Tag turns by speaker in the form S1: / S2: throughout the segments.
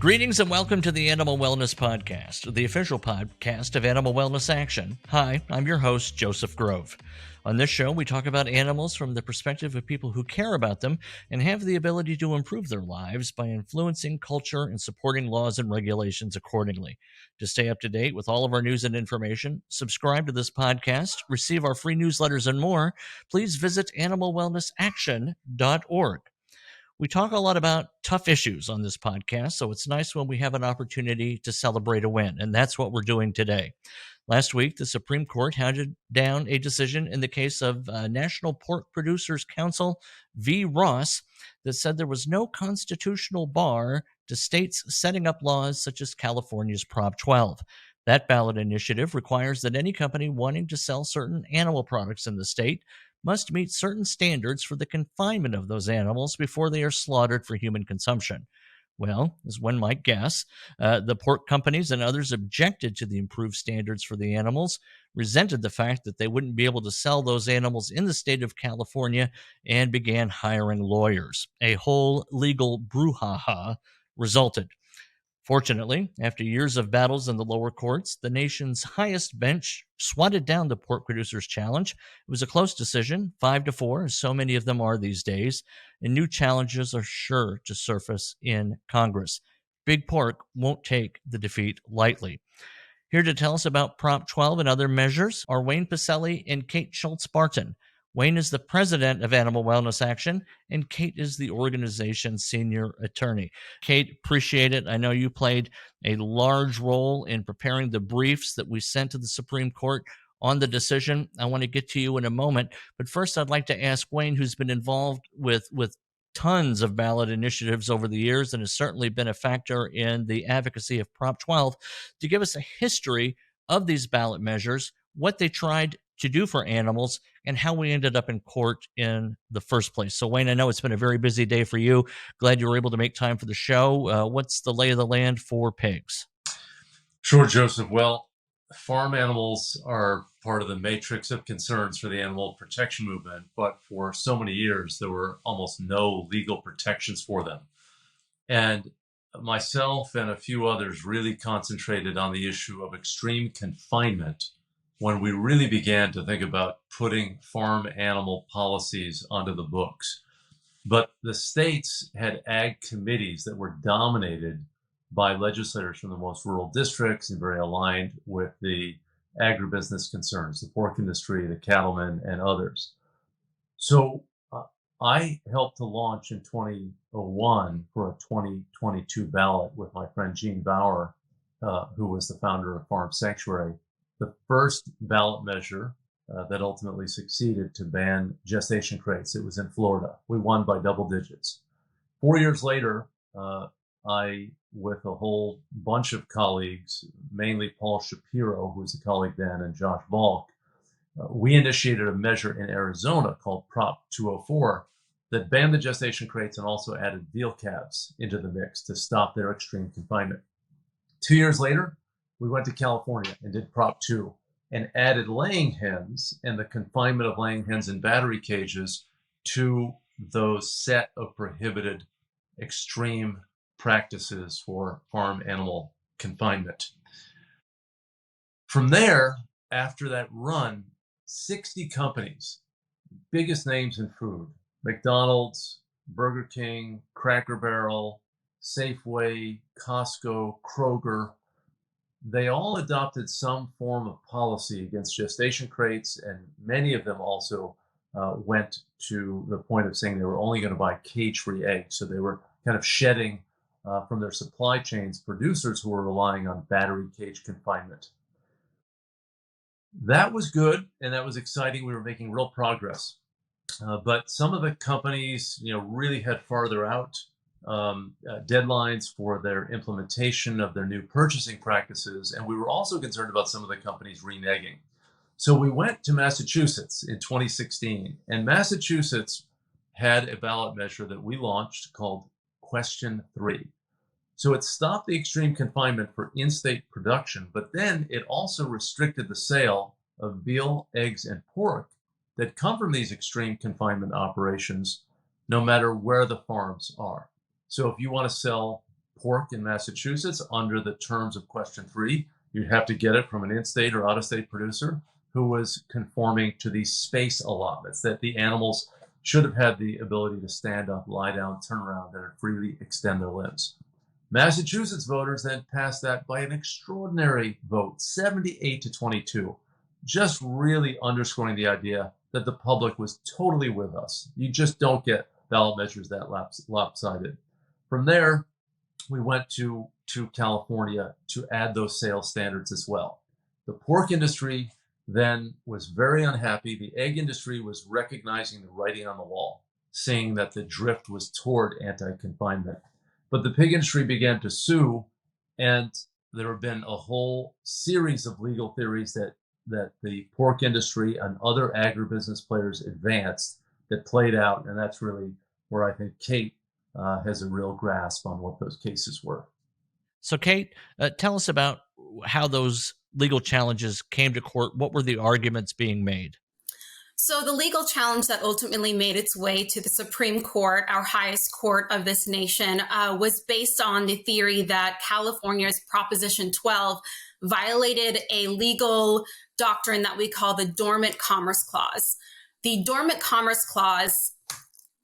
S1: Greetings and welcome to the Animal Wellness Podcast, the official podcast of Animal Wellness Action. Hi, I'm your host, Joseph Grove. On this show, we talk about animals from the perspective of people who care about them and have the ability to improve their lives by influencing culture and supporting laws and regulations accordingly. To stay up to date with all of our news and information, subscribe to this podcast, receive our free newsletters, and more, please visit animalwellnessaction.org. We talk a lot about tough issues on this podcast, so it's nice when we have an opportunity to celebrate a win, and that's what we're doing today. Last week, the Supreme Court handed down a decision in the case of National Pork Producers Council v. Ross that said there was no constitutional bar to states setting up laws such as California's Prop 12. That ballot initiative requires that any company wanting to sell certain animal products in the state must meet certain standards for the confinement of those animals before they are slaughtered for human consumption. Well, as one might guess, the pork companies and others objected to the improved standards for the animals, resented the fact that they wouldn't be able to sell those animals in the state of California, and began hiring lawyers. A whole legal brouhaha resulted. Fortunately, after years of battles in the lower courts, the nation's highest bench swatted down the pork producers' challenge. It was a close decision, 5-4, as so many of them are these days, and new challenges are sure to surface in Congress. Big Pork won't take the defeat lightly. Here to tell us about Prop 12 and other measures are Wayne Pacelli and Kate Schultz-Barton. Wayne is the president of Animal Wellness Action, and Kate is the organization's senior attorney. Kate, appreciate it. I know you played a large role in preparing the briefs that we sent to the Supreme Court on the decision. I want to get to you in a moment, but first I'd like to ask Wayne, who's been involved with tons of ballot initiatives over the years and has certainly been a factor in the advocacy of Prop 12, to give us a history of these ballot measures, what they tried to do for animals, and how we ended up in court in the first place. So, Wayne, I know it's been a very busy day for you. Glad you were able to make time for the show. What's the lay of the land for pigs?
S2: Sure, Joseph. Well, farm animals are part of the matrix of concerns for the animal protection movement, but for so many years, there were almost no legal protections for them. And myself and a few others really concentrated on the issue of extreme confinement when we really began to think about putting farm animal policies onto the books. But the states had ag committees that were dominated by legislators from the most rural districts and very aligned with the agribusiness concerns, the pork industry, the cattlemen, and others. So I helped to launch in 2001 for a 2022 ballot with my friend Gene Bauer, who was the founder of Farm Sanctuary, the first ballot measure that ultimately succeeded to ban gestation crates. It was in Florida. We won by double digits. 4 years later, I, with a whole bunch of colleagues, mainly Paul Shapiro, who was a colleague then, and Josh Balk, we initiated a measure in Arizona called Prop 204 that banned the gestation crates and also added veal calves into the mix to stop their extreme confinement. 2 years later, we went to California and did Prop 2 and added laying hens and the confinement of laying hens in battery cages to those set of prohibited extreme practices for farm animal confinement. From there, after that run, 60 companies, biggest names in food, McDonald's, Burger King, Cracker Barrel, Safeway, Costco, Kroger, they all adopted some form of policy against gestation crates, and many of them also went to the point of saying they were only going to buy cage-free eggs. So they were kind of shedding from their supply chains producers who were relying on battery cage confinement. That was good, and that was exciting. We were making real progress. But some of the companies, really had farther out deadlines for their implementation of their new purchasing practices. And we were also concerned about some of the companies reneging. So we went to Massachusetts in 2016, and Massachusetts had a ballot measure that we launched called Question 3. So it stopped the extreme confinement for in-state production, but then it also restricted the sale of veal, eggs, and pork that come from these extreme confinement operations, no matter where the farms are. So if you want to sell pork in Massachusetts under the terms of question 3. You'd have to get it from an in-state or out-of-state producer who was conforming to these space allotments, that the animals should have had the ability to stand up, lie down, turn around, and freely extend their limbs. Massachusetts voters then passed that by an extraordinary vote, 78 to 22, just really underscoring the idea that the public was totally with us. You just don't get ballot measures that lopsided. From there, we went to California to add those sales standards as well. The pork industry then was very unhappy. The egg industry was recognizing the writing on the wall, seeing that the drift was toward anti-confinement. But the pig industry began to sue, and there have been a whole series of legal theories that the pork industry and other agribusiness players advanced that played out, and that's really where I think Kate has a real grasp on what those cases were.
S1: So, Kate, tell us about how those legal challenges came to court. What were the arguments being made?
S3: So the legal challenge that ultimately made its way to the Supreme Court, our highest court of this nation, was based on the theory that California's Proposition 12 violated a legal doctrine that we call the Dormant Commerce Clause. The Dormant Commerce Clause,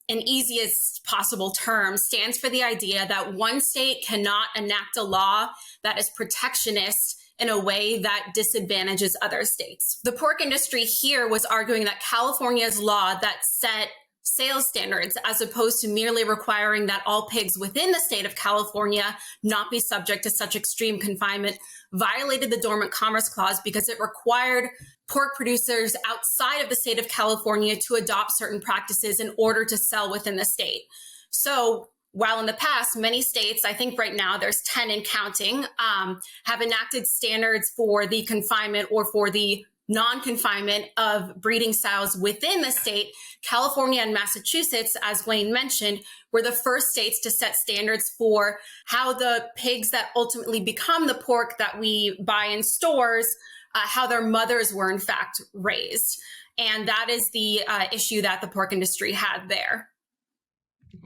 S3: in easiest possible terms, stands for the idea that one state cannot enact a law that is protectionist in a way that disadvantages other states. The pork industry here was arguing that California's law that set sales standards, as opposed to merely requiring that all pigs within the state of California not be subject to such extreme confinement, violated the Dormant Commerce Clause because it required pork producers outside of the state of California to adopt certain practices in order to sell within the state. So while in the past, many states, I think right now there's 10 and counting, have enacted standards for the confinement or for the non-confinement of breeding sows within the state, California and Massachusetts, as Wayne mentioned, were the first states to set standards for how the pigs that ultimately become the pork that we buy in stores, how their mothers were in fact raised. And that is the issue that the pork industry had there.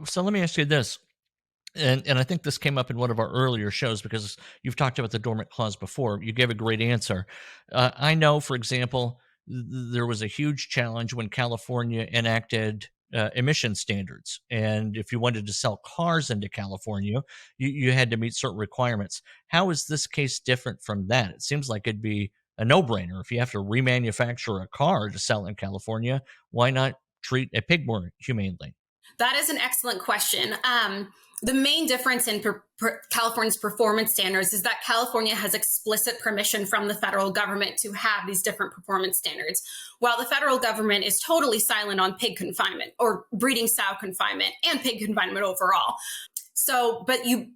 S1: So let me ask you this. And I think this came up in one of our earlier shows because you've talked about the dormant clause before. You gave a great answer. I know, for example, there was a huge challenge when California enacted emission standards. And if you wanted to sell cars into California, you had to meet certain requirements. How is this case different from that? It seems like it'd be a no-brainer. If you have to remanufacture a car to sell in California, why not treat a pig more humanely?
S3: That is an excellent question. The main difference in California's performance standards is that California has explicit permission from the federal government to have these different performance standards, while the federal government is totally silent on pig confinement or breeding sow confinement and pig confinement overall. So,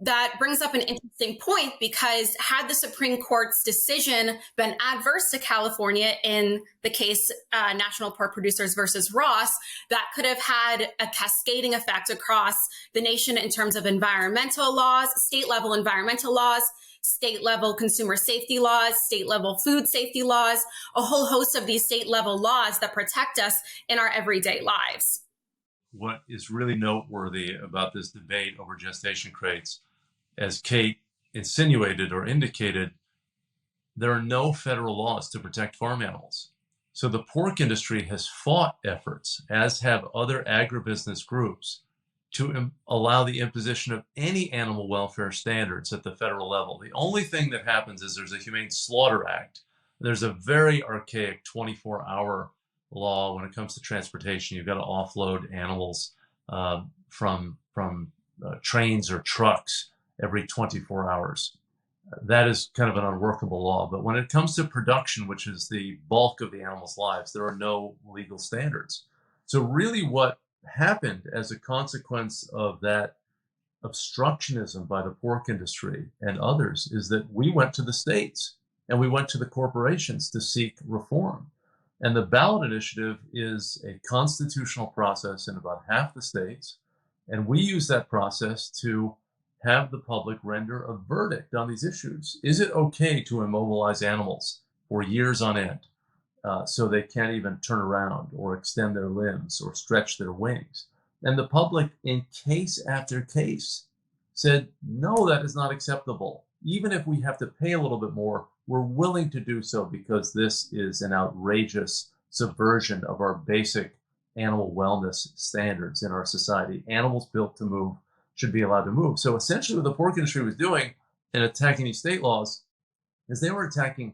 S3: that brings up an interesting point, because had the Supreme Court's decision been adverse to California in the case National Pork Producers versus Ross, that could have had a cascading effect across the nation in terms of environmental laws, state-level environmental laws, state-level consumer safety laws, state-level food safety laws, a whole host of these state-level laws that protect us in our everyday lives.
S2: What is really noteworthy about this debate over gestation crates, as Kate insinuated or indicated, there are no federal laws to protect farm animals. So the pork industry has fought efforts, as have other agribusiness groups, to allow the imposition of any animal welfare standards at the federal level. The only thing that happens is there's a Humane Slaughter Act. There's a very archaic 24-hour law when it comes to transportation. You've got to offload animals from trains or trucks every 24 hours. That is kind of an unworkable law. But when it comes to production, which is the bulk of the animals' lives, there are no legal standards. So really what happened as a consequence of that obstructionism by the pork industry and others is that we went to the states and we went to the corporations to seek reform. And the ballot initiative is a constitutional process in about half the states. And we use that process to have the public render a verdict on these issues. Is it okay to immobilize animals for years on end so they can't even turn around or extend their limbs or stretch their wings? And the public, in case after case, said, no, that is not acceptable. Even if we have to pay a little bit more, we're willing to do so because this is an outrageous subversion of our basic animal wellness standards in our society. Animals built to move should be allowed to move. So essentially what the pork industry was doing in attacking these state laws is they were attacking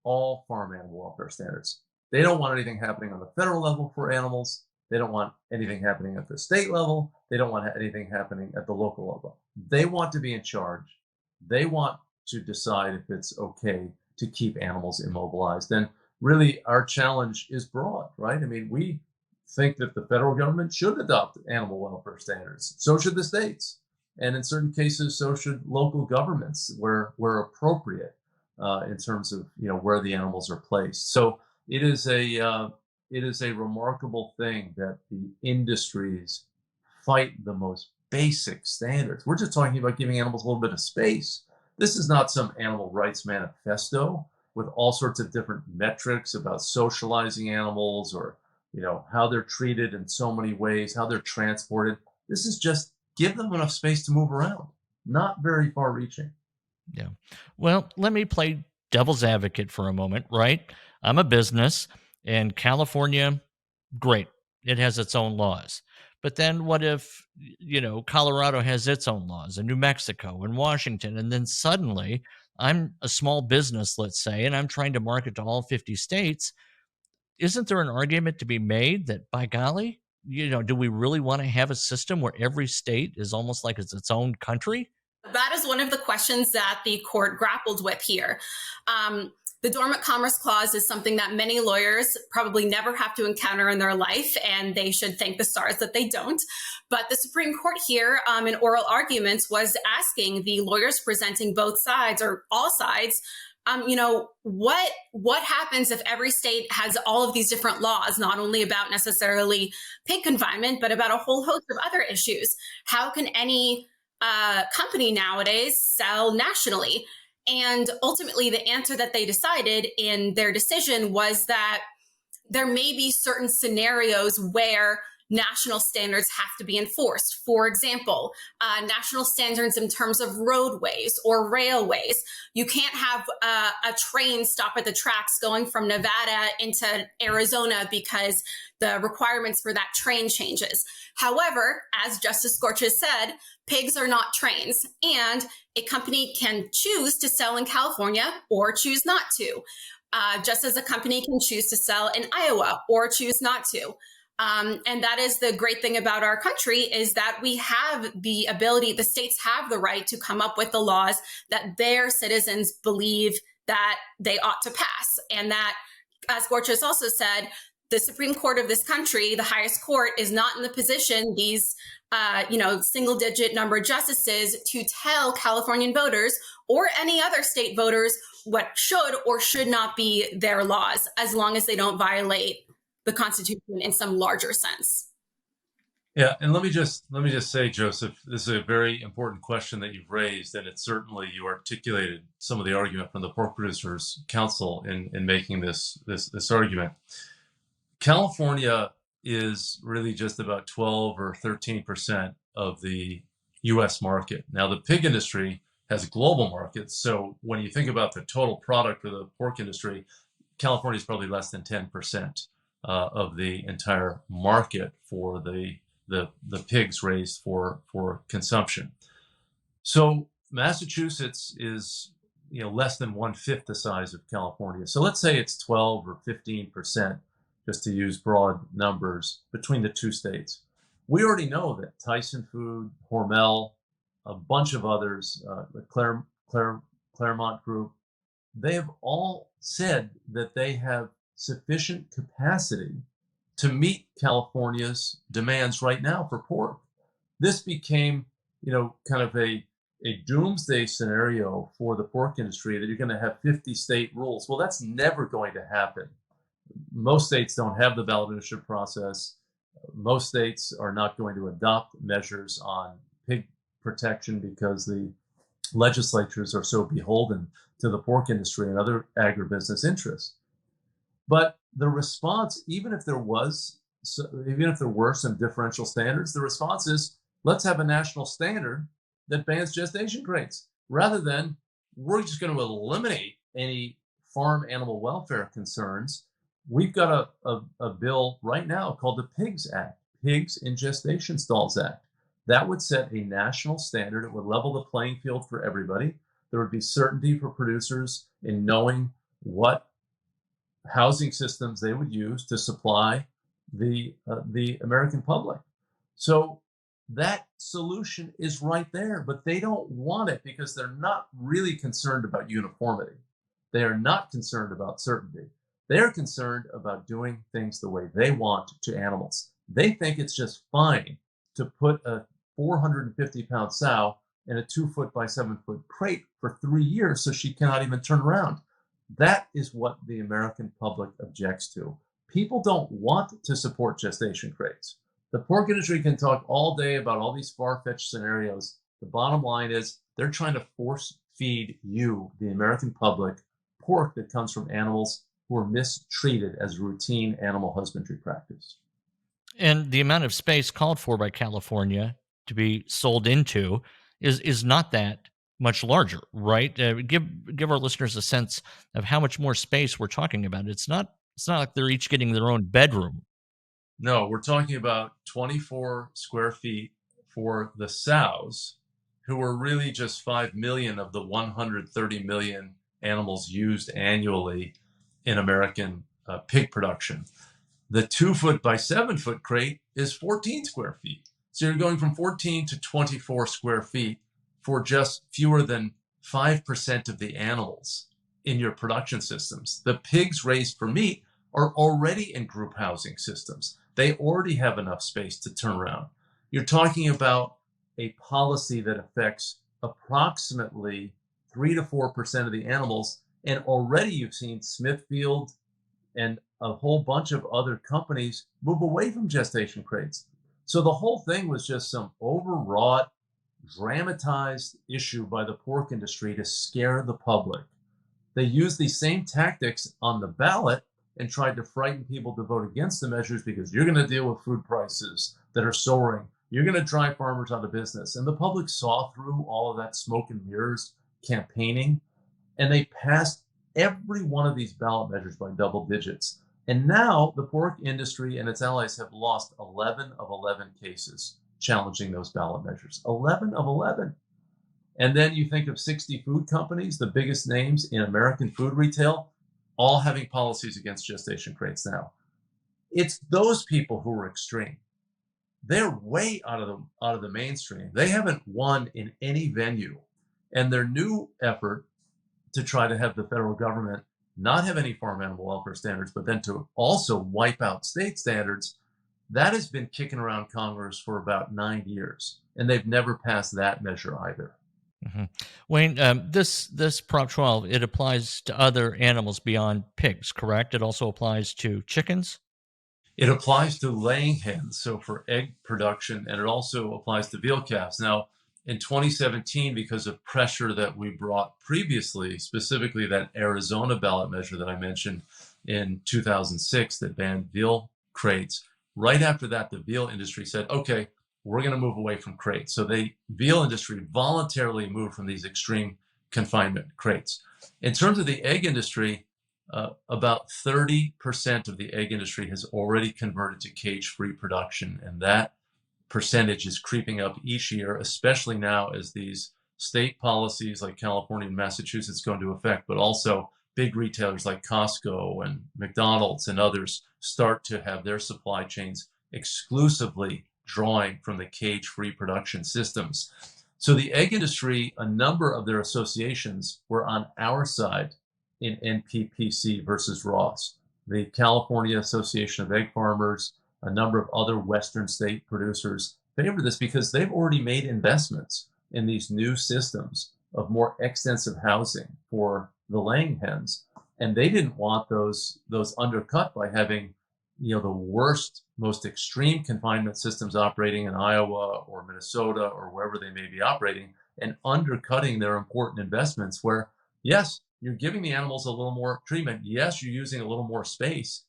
S2: all farm animal welfare standards. They don't want anything happening on the federal level for animals. They don't want anything happening at the state level. They don't want anything happening at the local level. They want to be in charge. They want to decide if it's okay to keep animals immobilized. And really, our challenge is broad, right? I mean, we think that the federal government should adopt animal welfare standards. So should the states. And in certain cases, so should local governments where appropriate in terms of, where the animals are placed. So it is a remarkable thing that the industries fight the most basic standards. We're just talking about giving animals a little bit of space. This is not some animal rights manifesto with all sorts of different metrics about socializing animals or, how they're treated in so many ways, how they're transported. This is just give them enough space to move around. Not very far reaching.
S1: Yeah. Well, let me play devil's advocate for a moment, right? I'm a business, and California, great. It has its own laws. But then what if, Colorado has its own laws, and New Mexico and Washington, and then suddenly I'm a small business, let's say, and I'm trying to market to all 50 states. Isn't there an argument to be made that, by golly, do we really want to have a system where every state is almost like it's its own country?
S3: That is one of the questions that the court grappled with here. The Dormant Commerce Clause is something that many lawyers probably never have to encounter in their life, and they should thank the stars that they don't. But the Supreme Court here, in oral arguments, was asking the lawyers presenting both sides or all sides, what happens if every state has all of these different laws, not only about necessarily pig confinement, but about a whole host of other issues? How can any company nowadays sell nationally? And ultimately, the answer that they decided in their decision was that there may be certain scenarios where national standards have to be enforced. For example, national standards in terms of roadways or railways. You can't have a train stop at the tracks going from Nevada into Arizona because the requirements for that train changes. However, as Justice Scorches said, pigs are not trains, and a company can choose to sell in California or choose not to, just as a company can choose to sell in Iowa or choose not to. And that is the great thing about our country, is that we have the ability, the states have the right to come up with the laws that their citizens believe that they ought to pass. And that, as Gorchas also said, the Supreme Court of this country, the highest court, is not in the position, these single digit number of justices, to tell Californian voters or any other state voters what should or should not be their laws, as long as they don't violate the Constitution in some larger sense.
S2: Yeah, and let me just say, Joseph, this is a very important question that you've raised, and it's certainly, you articulated some of the argument from the Pork Producers Council in making this argument. California is really just about 12 or 13% of the U.S. market. Now, the pig industry has global markets, so when you think about the total product of the pork industry, California is probably less than 10% of the entire market for the pigs raised for consumption. So Massachusetts is less than 1/5 the size of California. So let's say it's 12 or 15%, just to use broad numbers, between the two states. We already know that Tyson Food, Hormel, a bunch of others, the Claremont Group, they have all said that they have sufficient capacity to meet California's demands right now for pork. This became, kind of a doomsday scenario for the pork industry, that you're going to have 50 state rules. Well, that's never going to happen. Most states don't have the ballot initiative process. Most states are not going to adopt measures on pig protection because the legislatures are so beholden to the pork industry and other agribusiness interests. But the response, even if there were some differential standards, the response is, let's have a national standard that bans gestation crates. Rather than, we're just going to eliminate any farm animal welfare concerns, we've got a bill right now called the Pigs Act, Pigs in Gestation Stalls Act. That would set a national standard. It would level the playing field for everybody. There would be certainty for producers in knowing what housing systems they would use to supply the American public. So that solution is right there, but they don't want it because they're not really concerned about uniformity. They are not concerned about certainty. They're concerned about doing things the way they want to animals. They think it's just fine to put a 450-pound sow in a 2-foot by 7-foot crate for 3 years so she cannot even turn around. That is what the American public objects to. People don't want to support gestation crates. The pork industry can talk all day about all these far-fetched scenarios. The bottom line is they're trying to force feed you, the American public, pork that comes from animals who are mistreated as routine animal husbandry practice.
S1: And the amount of space called for by California to be sold into is not that much larger, right? Give our listeners a sense of how much more space we're talking about. It's not like they're each getting their own bedroom.
S2: No, we're talking about 24 square feet for the sows, who are really just 5 million of the 130 million animals used annually in American pig production. The 2-foot by 7-foot crate is 14 square feet. So you're going from 14 to 24 square feet for just fewer than 5% of the animals in your production systems. The pigs raised for meat are already in group housing systems. They already have enough space to turn around. You're talking about a policy that affects approximately 3 to 4% of the animals, and already you've seen Smithfield and a whole bunch of other companies move away from gestation crates. So the whole thing was just some overwrought, dramatized issue by the pork industry to scare the public. They used these same tactics on the ballot and tried to frighten people to vote against the measures because you're going to deal with food prices that are soaring. You're going to drive farmers out of business. And the public saw through all of that smoke and mirrors campaigning, and they passed every one of these ballot measures by double digits. And now the pork industry and its allies have lost 11 of 11 cases challenging those ballot measures. 11 of 11. And then you think of 60 food companies, the biggest names in American food retail, all having policies against gestation crates now. It's those people who are extreme. They're way out of the mainstream. They haven't won in any venue. And their new effort to try to have the federal government not have any farm animal welfare standards, but then to also wipe out state standards, that has been kicking around Congress for about 9 years. And they've never passed that measure either.
S1: Mm-hmm. Wayne, this Prop 12, it applies to other animals beyond pigs, correct? It also applies to chickens?
S2: It applies to laying hens, so for egg production, and it also applies to veal calves. Now, in 2017, because of pressure that we brought previously, specifically that Arizona ballot measure that I mentioned in 2006 that banned veal crates, right after that, the veal industry said, okay, we're going to move away from crates. So the veal industry voluntarily moved from these extreme confinement crates. In terms of the egg industry, about 30% of the egg industry has already converted to cage-free production, and that percentage is creeping up each year, especially now as these state policies like California and Massachusetts go into effect, but also big retailers like Costco and McDonald's and others start to have their supply chains exclusively drawing from the cage-free production systems. So the egg industry, a number of their associations were on our side in NPPC versus Ross. The California Association of Egg Farmers, a number of other Western state producers favor this because they've already made investments in these new systems of more extensive housing for the laying hens. And they didn't want those undercut by having, the worst, most extreme confinement systems operating in Iowa or Minnesota or wherever they may be operating, and undercutting their important investments where, yes, you're giving the animals a little more treatment. Yes, you're using a little more space,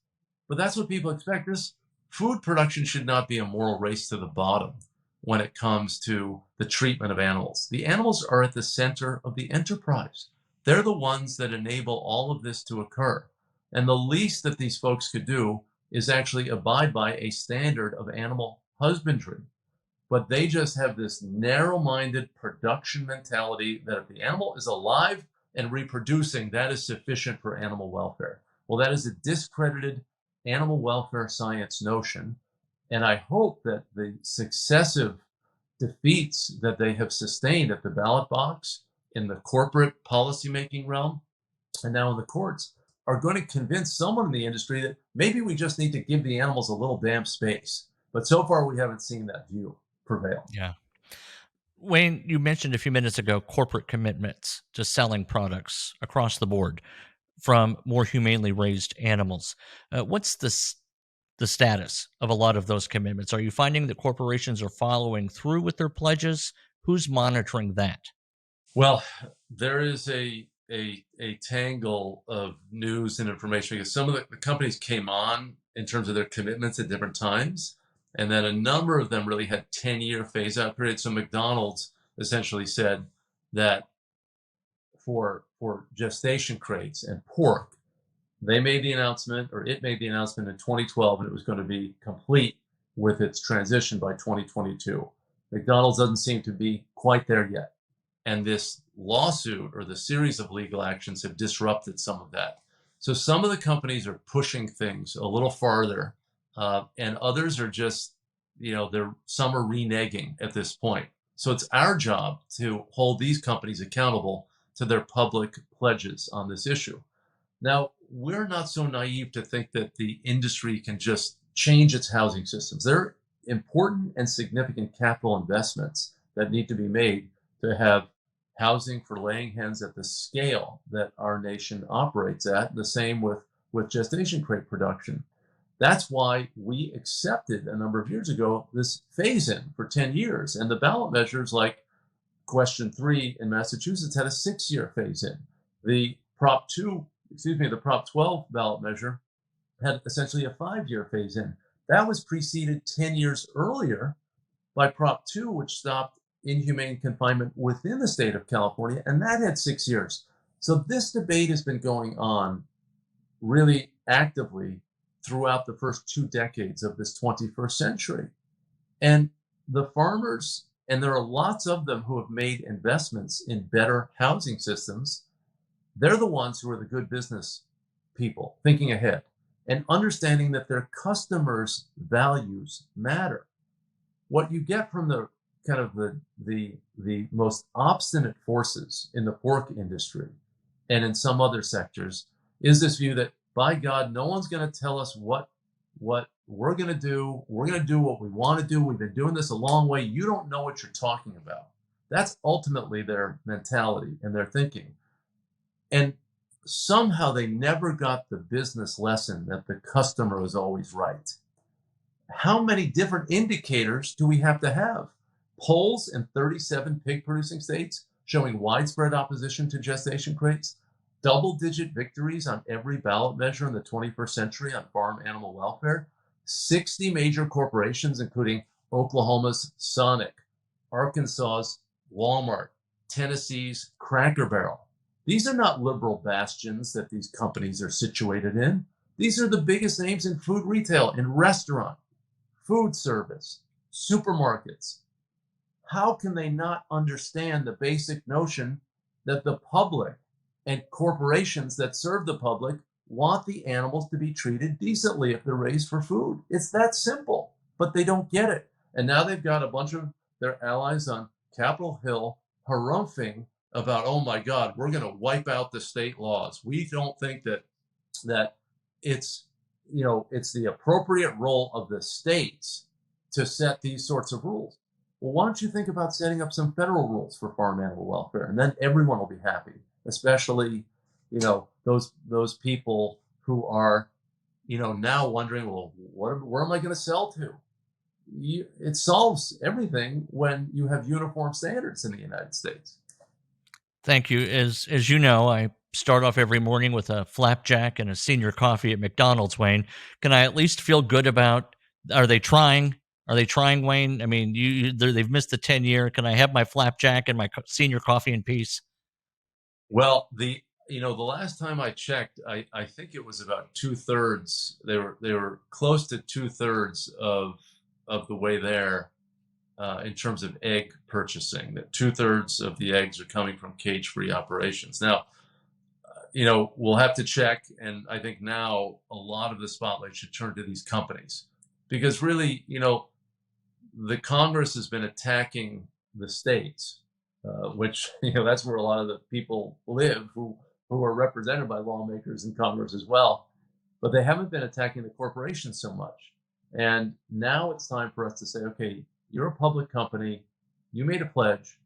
S2: but that's what people expect. This food production should not be a moral race to the bottom. when it comes to the treatment of animals. The animals are at the center of the enterprise. They're the ones that enable all of this to occur. And the least that these folks could do is actually abide by a standard of animal husbandry. But they just have this narrow-minded production mentality that if the animal is alive and reproducing, that is sufficient for animal welfare. Well, that is a discredited animal welfare science notion. And I hope that the successive defeats that they have sustained at the ballot box, in the corporate policymaking realm, and now in the courts, are going to convince someone in the industry that maybe we just need to give the animals a little damn space. But so far, we haven't seen that view prevail.
S1: Yeah. Wayne, you mentioned a few minutes ago corporate commitments to selling products across the board from more humanely raised animals. What's the status of a lot of those commitments? Are you finding that corporations are following through with their pledges? Who's monitoring that?
S2: Well, there is a tangle of news and information because some of the companies came on in terms of their commitments at different times. And then a number of them really had 10-year phase-out periods. So McDonald's essentially said that for gestation crates and pork, they made the announcement, or it made the announcement in 2012, and it was going to be complete with its transition by 2022. McDonald's doesn't seem to be quite there yet. And this lawsuit or the series of legal actions have disrupted some of that. So some of the companies are pushing things a little farther, and others are just, some are reneging at this point. So it's our job to hold these companies accountable to their public pledges on this issue. Now, we're not so naive to think that the industry can just change its housing systems. There are important and significant capital investments that need to be made to have housing for laying hens at the scale that our nation operates at, the same with gestation crate production. That's why we accepted a number of years ago this phase-in for 10 years. And the ballot measures like Question 3 in Massachusetts had a 6-year phase-in. The Prop 12 ballot measure had essentially a 5-year phase-in. That was preceded 10 years earlier by Prop 2, which stopped inhumane confinement within the state of California, and that had 6 years. So this debate has been going on really actively throughout the first 2 decades of this 21st century. And the farmers, and there are lots of them who have made investments in better housing systems, they're the ones who are the good business people, thinking ahead and understanding that their customers' values matter. What you get from the kind of the most obstinate forces in the pork industry and in some other sectors is this view that, by God, no one's going to tell us what we're going to do. We're going to do what we want to do. We've been doing this a long way. You don't know what you're talking about. That's ultimately their mentality and their thinking. And somehow they never got the business lesson that the customer is always right. How many different indicators do we have to have? Polls in 37 pig-producing states showing widespread opposition to gestation crates, double-digit victories on every ballot measure in the 21st century on farm animal welfare, 60 major corporations, including Oklahoma's Sonic, Arkansas's Walmart, Tennessee's Cracker Barrel. These are not liberal bastions that these companies are situated in. These are the biggest names in food retail, in restaurant, food service, supermarkets. How can they not understand the basic notion that the public and corporations that serve the public want the animals to be treated decently if they're raised for food? It's that simple, but they don't get it. And now they've got a bunch of their allies on Capitol Hill harumphing about, oh my God, we're going to wipe out the state laws. We don't think that it's the appropriate role of the states to set these sorts of rules. Well, why don't you think about setting up some federal rules for farm animal welfare, and then everyone will be happy, especially, those people who are, now wondering, well, where am I going to sell to? It solves everything when you have uniform standards in the United States.
S1: Thank you. As you know, I start off every morning with a flapjack and a senior coffee at McDonald's, Wayne. Can I at least feel good about, are they trying? Are they trying, Wayne? I mean, they've missed the 10-year. Can I have my flapjack and my senior coffee in peace?
S2: Well, the last time I checked, I think it was about 2/3. They were close to 2/3 of the way there in terms of egg purchasing. That 2/3 of the eggs are coming from cage-free operations. Now, we'll have to check, and I think now a lot of the spotlight should turn to these companies, because really, the Congress has been attacking the states, which that's where a lot of the people live who are represented by lawmakers in Congress as well, but they haven't been attacking the corporations so much. And now it's time for us to say, okay, you're a public company, you made a pledge,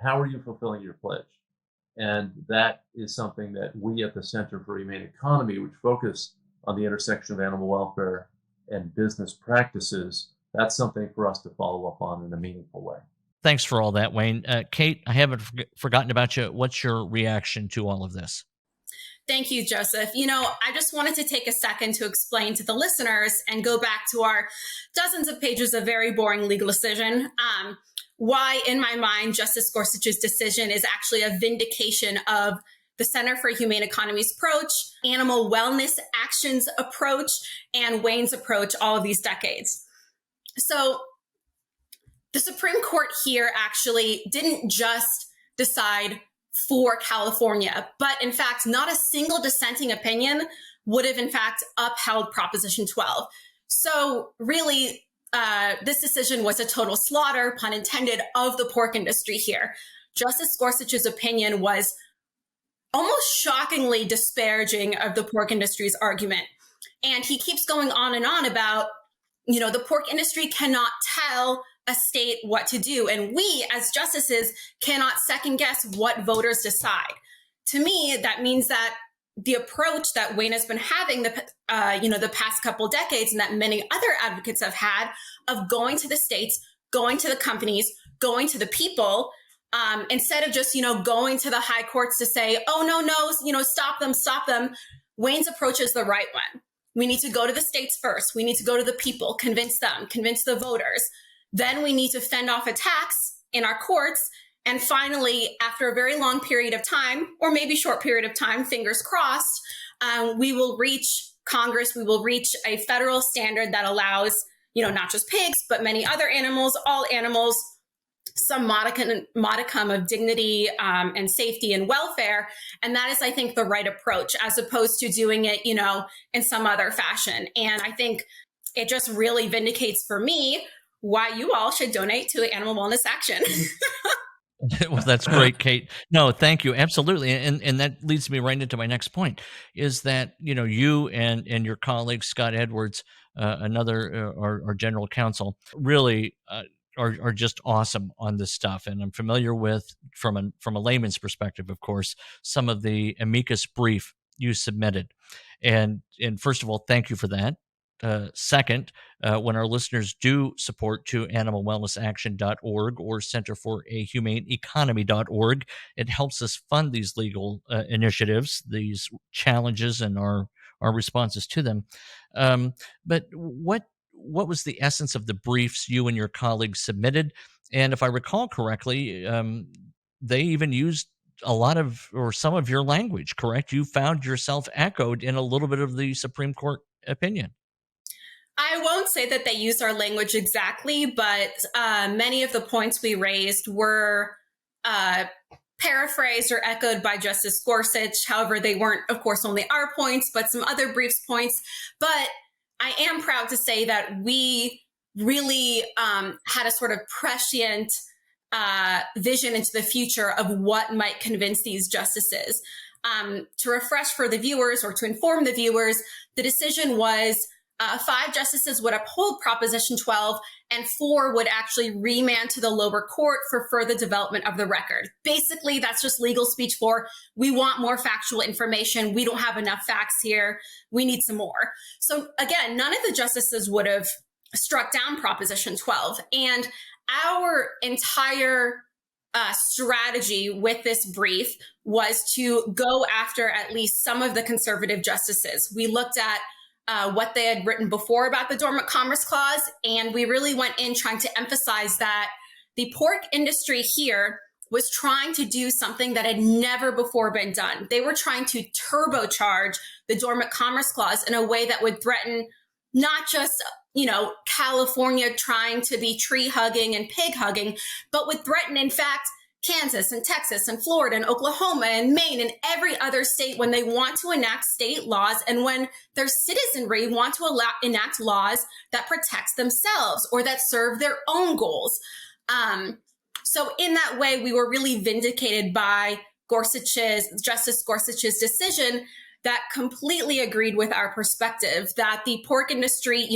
S2: how are you fulfilling your pledge? And that is something that we at the Center for Humane Economy, which focus on the intersection of animal welfare and business practices, that's something for us to follow up on in a meaningful way.
S1: Thanks for all that, Wayne. Kate, I haven't forgotten about you. What's your reaction to all of this?
S3: Thank you, Joseph. I just wanted to take a second to explain to the listeners and go back to our dozens of pages of very boring legal decision. Why, in my mind, Justice Gorsuch's decision is actually a vindication of the Center for Humane Economy's approach, animal wellness actions approach, and Wayne's approach all of these decades. So the Supreme Court here actually didn't just decide for California, but in fact, not a single dissenting opinion would have in fact upheld Proposition 12. So really, this decision was a total slaughter, pun intended, of the pork industry here. Justice Gorsuch's opinion was almost shockingly disparaging of the pork industry's argument. And he keeps going on about, the pork industry cannot tell a state what to do. And we as justices cannot second guess what voters decide. To me, that means that the approach that Wayne has been having the past couple decades, and that many other advocates have had, of going to the states, going to the companies, going to the people, instead of just going to the high courts to say, oh no, stop them. Wayne's approach is the right one. We need to go to the states first. We need to go to the people, convince them, convince the voters. Then we need to fend off attacks in our courts. And finally, after a very long period of time, or maybe short period of time, fingers crossed, we will reach Congress. We will reach a federal standard that allows, not just pigs, but many other animals, all animals, some modicum of dignity and safety and welfare. And that is, I think, the right approach, as opposed to doing it, in some other fashion. And I think it just really vindicates for me why you all should donate to Animal Wellness Action.
S1: Well, that's great, Kate. No, thank you. Absolutely. And that leads me right into my next point, is that, you and your colleague, Scott Edwards, our general counsel, really are just awesome on this stuff. And I'm familiar with, from a layman's perspective, of course, some of the amicus brief you submitted. And first of all, thank you for that. Second, when our listeners do support to animalwellnessaction.org or Center for a Humane Economy.org, it helps us fund these legal initiatives, these challenges, and our responses to them. But what was the essence of the briefs you and your colleagues submitted? And if I recall correctly, they even used a lot of, or some of, your language, correct? You found yourself echoed in a little bit of the Supreme Court opinion.
S3: I won't say that they used our language exactly, but many of the points we raised were paraphrased or echoed by Justice Gorsuch. However, they weren't, of course, only our points, but some other briefs points. But I am proud to say that we really had a sort of prescient vision into the future of what might convince these justices. To refresh for the viewers, or to inform the viewers, the decision was 5 justices would uphold Proposition 12, and 4 would actually remand to the lower court for further development of the record. Basically, that's just legal speech for, we want more factual information. We don't have enough facts here. We need some more. So again, none of the justices would have struck down Proposition 12. And our entire strategy with this brief was to go after at least some of the conservative justices. We looked at what they had written before about the Dormant Commerce Clause. And we really went in trying to emphasize that the pork industry here was trying to do something that had never before been done. They were trying to turbocharge the Dormant Commerce Clause in a way that would threaten not just, California trying to be tree hugging and pig hugging, but would threaten, in fact, Kansas and Texas and Florida and Oklahoma and Maine and every other state when they want to enact state laws and when their citizenry want to enact laws that protects themselves or that serve their own goals. So in that way, we were really vindicated by Justice Gorsuch's decision that completely agreed with our perspective that the pork industry,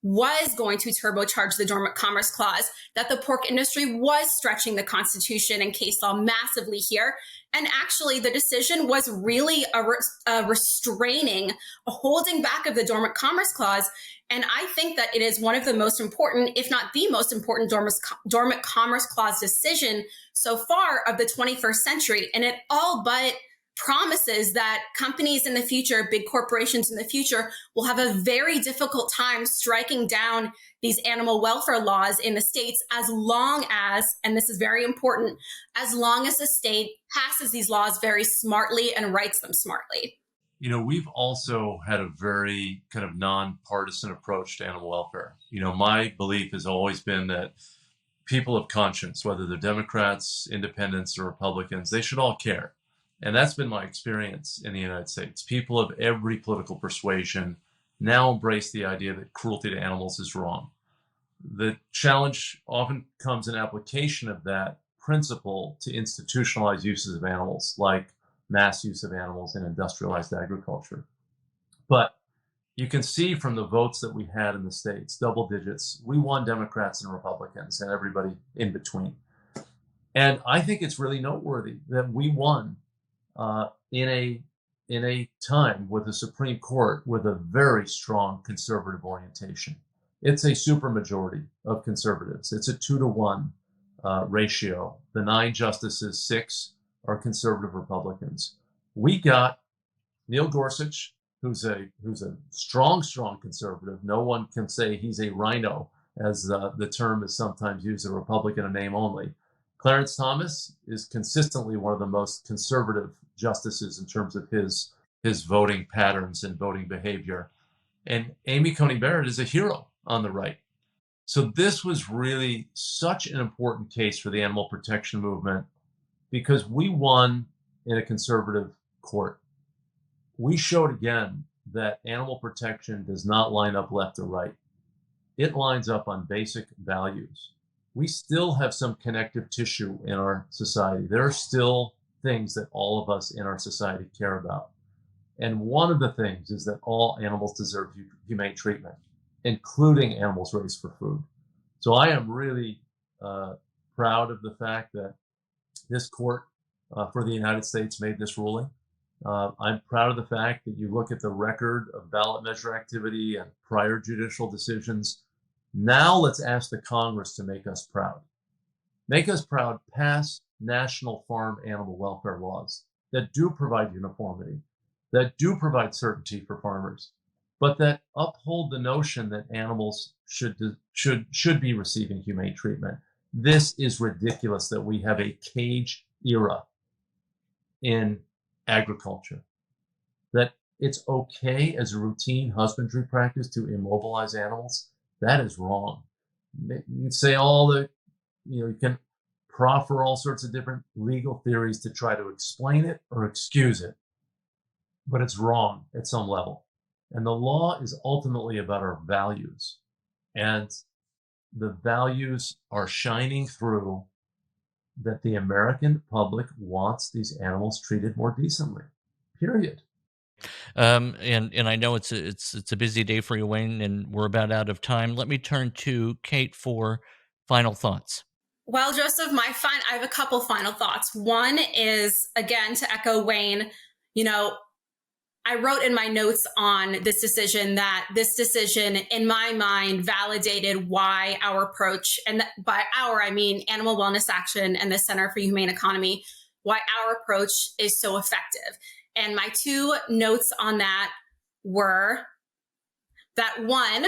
S3: was going to turbocharge the Dormant Commerce Clause, that the pork industry was stretching the Constitution and case law massively here. And actually, the decision was really a restraining, a holding back of the Dormant Commerce Clause. And I think that it is one of the most important, if not the most important, Dormant Commerce Clause decision so far of the 21st century. And it all but promises that companies in the future, big corporations in the future, will have a very difficult time striking down these animal welfare laws in the states as long as, and this is very important, as long as the state passes these laws very smartly and writes them smartly.
S2: We've also had a very kind of nonpartisan approach to animal welfare. My belief has always been that people of conscience, whether they're Democrats, independents, or Republicans, they should all care. And that's been my experience in the United States. People of every political persuasion now embrace the idea that cruelty to animals is wrong. The challenge often comes in application of that principle to institutionalized uses of animals, like mass use of animals in industrialized agriculture. But you can see from the votes that we had in the states, double digits, we won Democrats and Republicans and everybody in between. And I think it's really noteworthy that we won in a time with the Supreme Court with a very strong conservative orientation. It's a supermajority of conservatives. It's a 2-to-1 ratio. The 9 justices, 6 are conservative Republicans. We got Neil Gorsuch, who's a strong conservative. No one can say he's a rhino, as the term is sometimes used, a Republican in name only. Clarence Thomas is consistently one of the most conservative justices in terms of his voting patterns and voting behavior. And Amy Coney Barrett is a hero on the right. So this was really such an important case for the animal protection movement because we won in a conservative court. We showed again that animal protection does not line up left or right. It lines up on basic values. We still have some connective tissue in our society. There are still things that all of us in our society care about. And one of the things is that all animals deserve humane treatment, including animals raised for food. So I am really proud of the fact that this court for the United States made this ruling. I'm proud of the fact that you look at the record of ballot measure activity and prior judicial decisions. Now let's ask the Congress to make us proud. Make us proud, pass national farm animal welfare laws that do provide uniformity, that do provide certainty for farmers, but that uphold the notion that animals should be receiving humane treatment. This is ridiculous that we have a cage era in agriculture, that it's okay as a routine husbandry practice to immobilize animals. That is wrong. You can say you can proffer all sorts of different legal theories to try to explain it or excuse it, but it's wrong at some level. And the law is ultimately about our values. And the values are shining through that the American public wants these animals treated more decently, period.
S1: And I know it's a busy day for you, Wayne, and we're about out of time. Let me turn to Kate for final thoughts.
S3: Well, Joseph, I have a couple final thoughts. One is, again, to echo Wayne, I wrote in my notes on this decision that this decision, in my mind, validated why our approach, and by our, I mean Animal Wellness Action and the Center for Humane Economy, why our approach is so effective. And my 2 notes on that were, that one,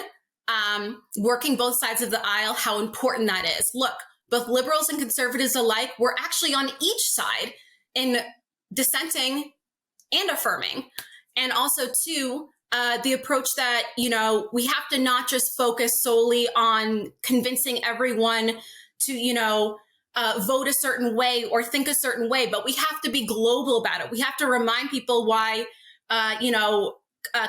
S3: working both sides of the aisle, how important that is. Look, both liberals and conservatives alike, we're actually on each side in dissenting and affirming. And also, too, the approach that, we have to not just focus solely on convincing everyone to, vote a certain way or think a certain way, but we have to be global about it. We have to remind people why,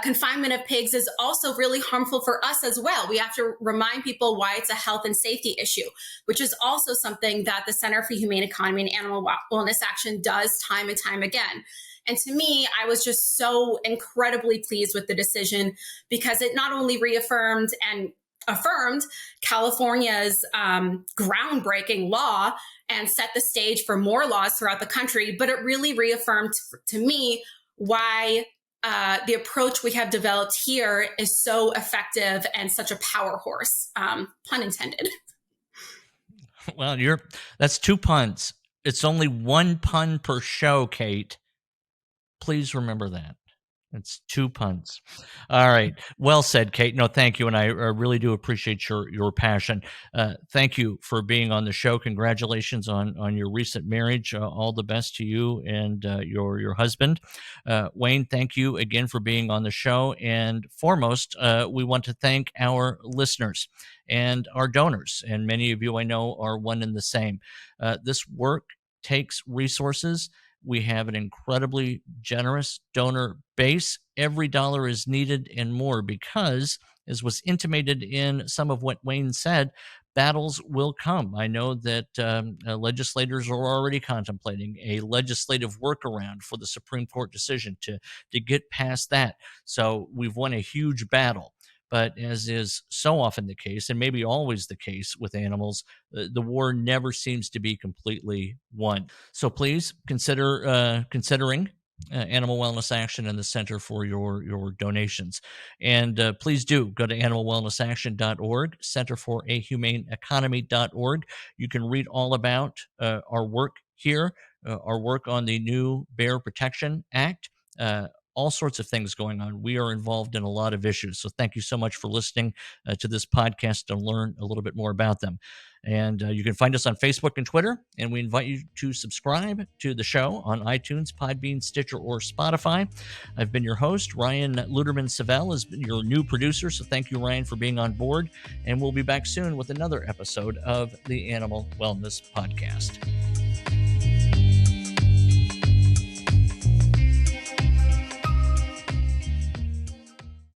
S3: confinement of pigs is also really harmful for us as well. We have to remind people why it's a health and safety issue, which is also something that the Center for Humane Economy and Animal Wellness Action does time and time again. And to me, I was just so incredibly pleased with the decision because it not only reaffirmed and affirmed California's groundbreaking law and set the stage for more laws throughout the country, but it really reaffirmed to me why the approach we have developed here is so effective and such a power horse, pun intended.
S1: Well, that's 2 puns. It's only 1 pun per show, Kate. Please remember that. It's 2 puns. All right. Well said, Kate. No, thank you. And I really do appreciate your passion. Thank you for being on the show. Congratulations on your recent marriage. All the best to you and your husband. Wayne, thank you again for being on the show. And foremost, we want to thank our listeners and our donors. And many of you I know are one and the same. This work takes resources. We have an incredibly generous donor base. Every dollar is needed and more because, as was intimated in some of what Wayne said, battles will come. I know that legislators are already contemplating a legislative workaround for the Supreme Court decision to get past that. So we've won a huge battle. But as is so often the case, and maybe always the case with animals, the war never seems to be completely won. So please consider considering Animal Wellness Action and the Center for your donations. And please do go to animalwellnessaction.org, Center for a Humane Economy.org. You can read all about our work here, our work on the new Bear Protection Act. All sorts of things going on. We are involved in a lot of issues. So thank you so much for listening to this podcast to learn a little bit more about them. And you can find us on Facebook and Twitter. And we invite you to subscribe to the show on iTunes, Podbean, Stitcher, or Spotify. I've been your host. Ryan Luderman-Savell has been your new producer. So thank you, Ryan, for being on board. And we'll be back soon with another episode of the Animal Wellness Podcast.